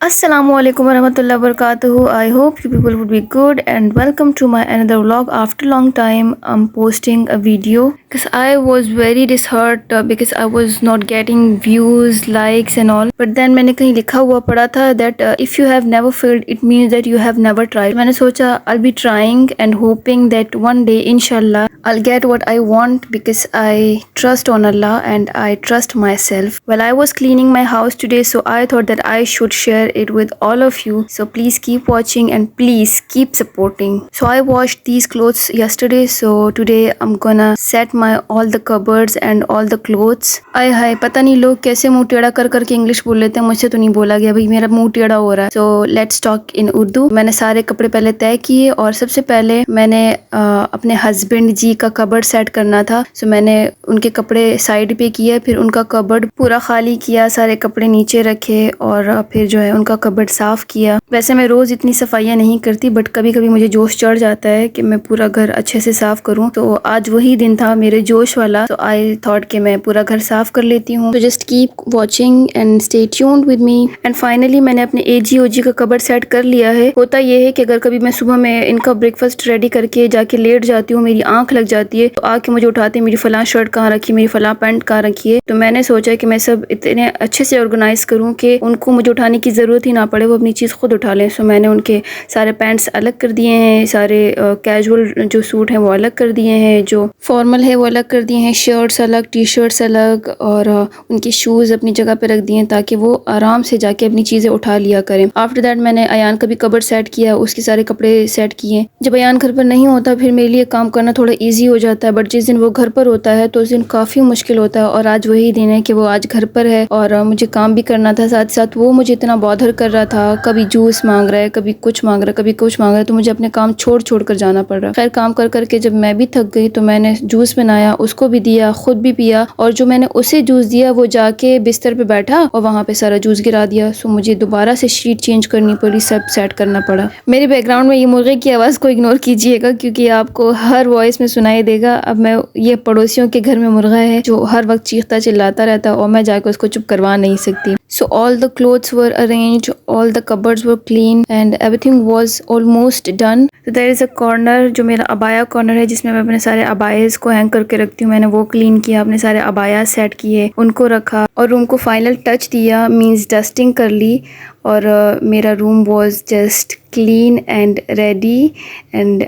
Assalamualaikum warahmatullahi wabarakatuh. I hope you people would be good and welcome to my another vlog. After a long time I'm posting a video because I was very disheartened because I was not getting views, likes and all. But then मैंने कहीं लिखा हुआ पढ़ा था that if you have never failed it means that you have never tried. मैंने सोचा I'll be trying and hoping that one day inshallah I'll get what I want because I trust on Allah and I trust myself. Well, I was cleaning my house today, so I thought that I should share it with all of you. So please keep watching and please keep supporting. So I washed these clothes yesterday, so today I'm gonna set my all the cupboards and all the clothes. आय हाय पता नहीं लोग कैसे मुंह टेढ़ा कर करके English बोल लेते हैं, मुझसे तो नहीं बोला गया भाई, मेरा मुंह टेढ़ा हो रहा है. So let's talk in Urdu. मैंने सारे कपड़े पहले तय किए और सबसे पहले मैंने अपने हस्बैंड जी का कबर्ड सेट करना था. सो मैंने उनके कपड़े साइड पे किया, फिर उनका कबर्ड पूरा खाली किया, सारे कपड़े नीचे रखे और फिर जो है उनका कबर्ड साफ किया. वैसे मैं रोज इतनी सफाइयाँ नहीं करती बट कभी कभी मुझे जोश चढ़ जाता है कि मैं पूरा घर अच्छे से साफ करूँ. तो आज वही दिन था मेरे जोश वाला. तो आई थॉट कि मैं पूरा घर साफ कर लेती हूँ. तो just keep watching and stay tuned with me. And finally मैंने अपने एजी का कबर्ड सेट कर लिया है. होता यह है कि अगर कभी मैं सुबह में इनका ब्रेकफास्ट रेडी करके जाके लेट जाती हूँ, मेरी आंख लग जाती है, तो आके मुझे उठाते मेरी फलां शर्ट कहाँ रखी, मेरी फलां पैंट कहाँ रखी है. तो मैंने सोचा कि मैं सब इतने अच्छे से ऑर्गेनाइज करूँ कि उनको मुझे उठाने की ज़रूरत ही ना पड़े, वो अपनी चीज़ खुद उठा लें. सो मैंने उनके सारे पैंट्स अलग कर दिए हैं, सारे कैजुअल जो सूट हैं वो अलग कर दिए हैं, जो फॉर्मल है वो अलग कर दिए हैं, शर्ट्स अलग, टी शर्ट्स अलग, और उनके शूज़ अपनी जगह पे रख दिए हैं ताकि वो आराम से जाके अपनी चीज़ें उठा लिया करें. आफ्टर दैट मैंने अयान का भी कबर्ड सेट किया, उसके सारे कपड़े सेट किए. जब अयान घर पर नहीं होता फिर मेरे लिए काम करना थोड़ा ईजी हो जाता है, बट जिस दिन वो घर पर होता है तो उस दिन काफ़ी मुश्किल होता है. और आज वही दिन है कि वो आज घर पर है और मुझे काम भी करना था साथ साथ. वो मुझे इतना बॉदर कर रहा था, कभी जूस मांग रहा है, कभी कुछ मांग रहा है, कभी कुछ मांग रहा है, तो मुझे अपने काम छोड़ छोड़ कर जाना पड़ रहा. खैर काम कर करके जब मैं भी थक गई तो मैंने जूस बनाया, उसको भी दिया, खुद भी पिया, और जो मैंने उसे जूस दिया वो जाके बिस्तर पे बैठा और वहाँ पे सारा जूस गिरा दिया. सो मुझे दोबारा से शीट चेंज करनी पड़ी, सब सेट करना पड़ा. मेरे बैकग्राउंड में ये मुर्गे की आवाज़ को इग्नोर कीजिएगा क्योंकि आपको हर वॉइस में सुनाई देगा. अब मैं ये पड़ोसियों के घर में मुर्गा है जो हर वक्त चीखता चिल्लाता रहता है और मैं जाकर उसको चुप करवा नहीं सकती. So all the clothes were arranged, all the cupboards were clean and everything was almost done. So there is a corner जो मेरा अबाया कॉर्नर है जिसमें मैं अपने सारे अबायास को हैंग करके रखती हूँ. मैंने वो क्लीन किया, अपने सारे अबाया सेट किए, उनको रखा और रूम को फाइनल टच दिया, मीन्स डस्टिंग कर ली. और मेरा room was just clean and ready and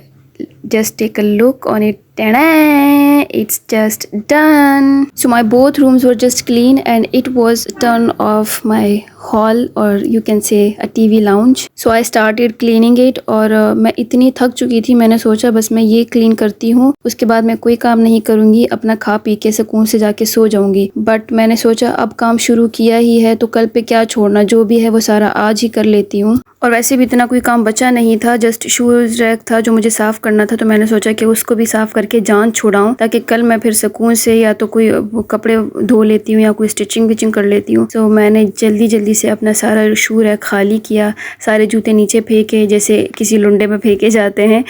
just take a look on it. It's just done. So my both rooms were just clean and it was turn off my hall or you can say a TV lounge. So I started cleaning it और मैं इतनी थक चुकी थी, मैंने सोचा बस मैं ये क्लीन करती हूँ, उसके बाद मैं कोई काम नहीं करूँगी, अपना खा पी के सुकून से जाके सो जाऊँगी. बट मैंने सोचा अब काम शुरू किया ही है तो कल पे क्या छोड़ना, जो भी है वो सारा आज ही कर लेती हूँ. और वैसे भी इतना कोई काम बचा नहीं था, जस्ट शूज़ रैक था जो मुझे साफ़ करना था, तो मैंने सोचा कि उसको भी साफ़ करके जान छुड़ाऊँ ताकि कल मैं फिर सुकून से या तो कोई कपड़े धो लेती हूँ या कोई स्टिचिंग विचिंग कर लेती हूँ. तो मैंने जल्दी से अपना सारा शू रैक खाली किया, सारे जूते नीचे फेंके जैसे किसी लुंडे में फेंके जाते हैं,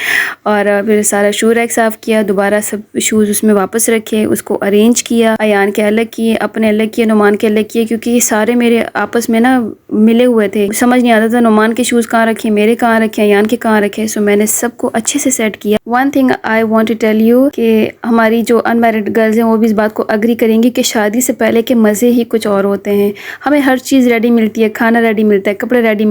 और फिर सारा शू रैक साफ़ किया, दोबारा सब शूज़ उसमें वापस रखे, उसको अरेंज किया, अयान के अलग किए, अपने अलग किए, नुमान के अलग किए, क्योंकि ये सारे मेरे आपस में ना मिले हुए थे, समझ नहीं आता था नुमान के शूज़ कहाँ रखे, मेरे कहाँ रखे, अयान के कहाँ रखे. सो मैंने सबको अच्छे से सेट किया. One thing I want to tell you कि हमारी जो अनमैरिड गर्ल्स हैं वो भी इस बात को अग्री करेंगी कि शादी से पहले के मज़े ही कुछ और होते हैं. हमें हर चीज़ रेडी मिलती है, खाना रेडी मिलता है, कपड़े रेडी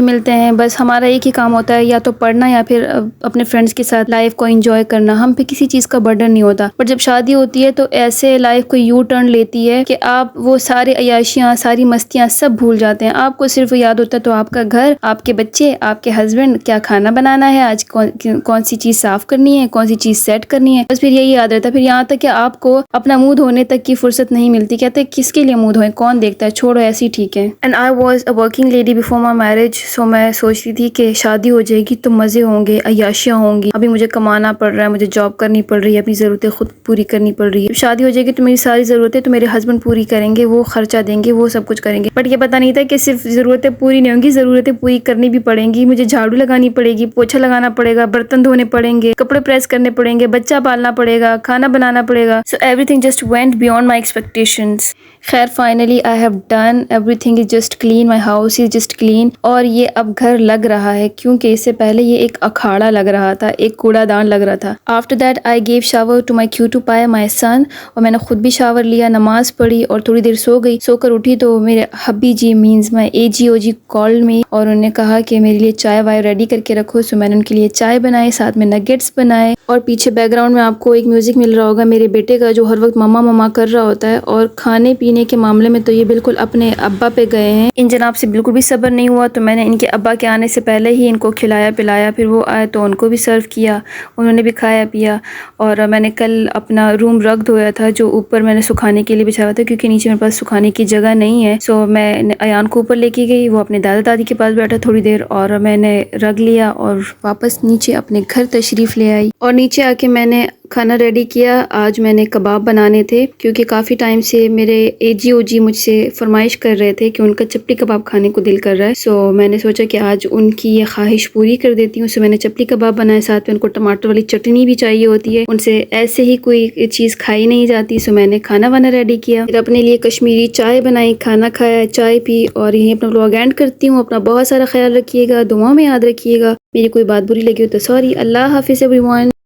मिलते हैं. बस हमारा एक ही काम होता है, या तो पढ़ना या फिर अपने फ्रेंड्स के साथ लाइफ को एंजॉय करना. हम पे किसी चीज़ का बर्डन नहीं होता. बट जब शादी होती है तो ऐसे लाइफ को यू टर्न लेती है कि आप वो सारे अयाशियाँ, सारी मस्तियाँ सब भूल जाते हैं. आपको सिर्फ याद होता है तो आपका घर, आपके बच्चे, आपके हस्बैंड, क्या खाना बनाना है आज, कौन सी चीज़ साफ़ करनी है, कौन सी चीज़ सेट करनी है, बस फिर यही याद रहता है. फिर यहाँ तक कि आपको अपना मुंह धोने तक की फुर्सत नहीं मिलती. कहते हैं किसके लिए मुंह धोएं, कौन देखता है, छोड़ो ऐसी ठीक है. And I was a working lady before my marriage. So मैं सोचती थी कि शादी हो जाएगी तो मज़े होंगे, अयाशियाँ होंगी. अभी मुझे कमाना पड़ रहा है, मुझे जॉब करनी पड़ रही है, अपनी ज़रूरतें खुद पूरी करनी पड़ रही है. शादी हो जाएगी तो मेरी सारी ज़रूरतें तो मेरे हस्बैंड पूरी करेंगे, वो खर्चा देंगे, वो सब कुछ करेंगे. बट ये पता नहीं था कि सिर्फ ज़रूरतें पूरी नहीं होंगी, ज़रूरतें पूरी करनी भी पड़ेंगी. मुझे झाड़ू लगानी पड़ेगी, पोछा लगाना पड़ेगा, बर्तन धोने पड़ेंगे, कपड़े प्रेस करने पड़ेंगे, बच्चा पालना पड़ेगा, खाना बनाना पड़ेगा. So everything just went beyond my expectations. खैर finally I have done everything is just clean, my house is just clean. और ये अब घर लग रहा है क्योंकि इससे पहले ये एक अखाड़ा लग रहा था, एक कूड़ादान लग रहा था। After that I gave shower to my cutie pie my सन, और मैंने खुद भी शावर लिया, नमाज पढ़ी और थोड़ी देर सो गई। सोकर उठी तो मेरे hubby ji means my AGOG called me और उन्होंने कहा कि मेरे लिए चाय वाय रेडी करके रखो। सो मैंने उनके लिए चाय बनाई, साथ में नगेट्स बनाए। और पीछे बैकग्राउंड में आपको एक म्यूजिक मिल रहा होगा मेरे बेटे का, जो हर वक्त मम्मा मम्मा कर रहा होता है। और खाने पीने के मामले में तो ये बिल्कुल अपने अब्बा पे गए हैं। इन जनाब से बिल्कुल भी सब्र नहीं हुआ, तो मैंने इनके अब्बा के आने से पहले ही इनको खिलाया पिलाया। फिर वो आए तो उनको भी सर्व किया, उन्होंने भी खाया पिया। और मैंने कल अपना रूम रग धोया था, जो ऊपर मैंने सुखाने के लिए बिछाया था, क्योंकि नीचे मेरे पास सुखाने की जगह नहीं है। सो मैं अयान को ऊपर लेके गई, वो अपने दादा दादी के पास बैठा थोड़ी देर, और मैंने रग लिया और वापस नीचे अपने घर तशरीफ़ ले आई। और नीचे आके मैंने खाना रेडी किया। आज मैंने कबाब बनाने थे, क्योंकि काफ़ी टाइम से मेरे AGOG मुझसे फरमाइश कर रहे थे कि उनका चपली कबाब खाने को दिल कर रहा है। सो मैंने सोचा कि आज उनकी ये ख्वाहिश पूरी कर देती हूँ। सो मैंने चपली कबाब बनाए, साथ में उनको टमाटर वाली चटनी भी चाहिए होती है, उनसे ऐसे ही कोई चीज़ खाई नहीं जाती। सो मैंने खाना वाना रेडी किया, फिर अपने लिए कश्मीरी चाय बनाई, खाना खाया, चाय पी, और यहीं अपना व्लॉग एंड करती हूँ। अपना बहुत सारा ख्याल रखिएगा, दुआ में याद रखिएगा। मेरी कोई बात बुरी लगी हो तो सॉरी। अल्लाह हाफिज़ एवरीवन।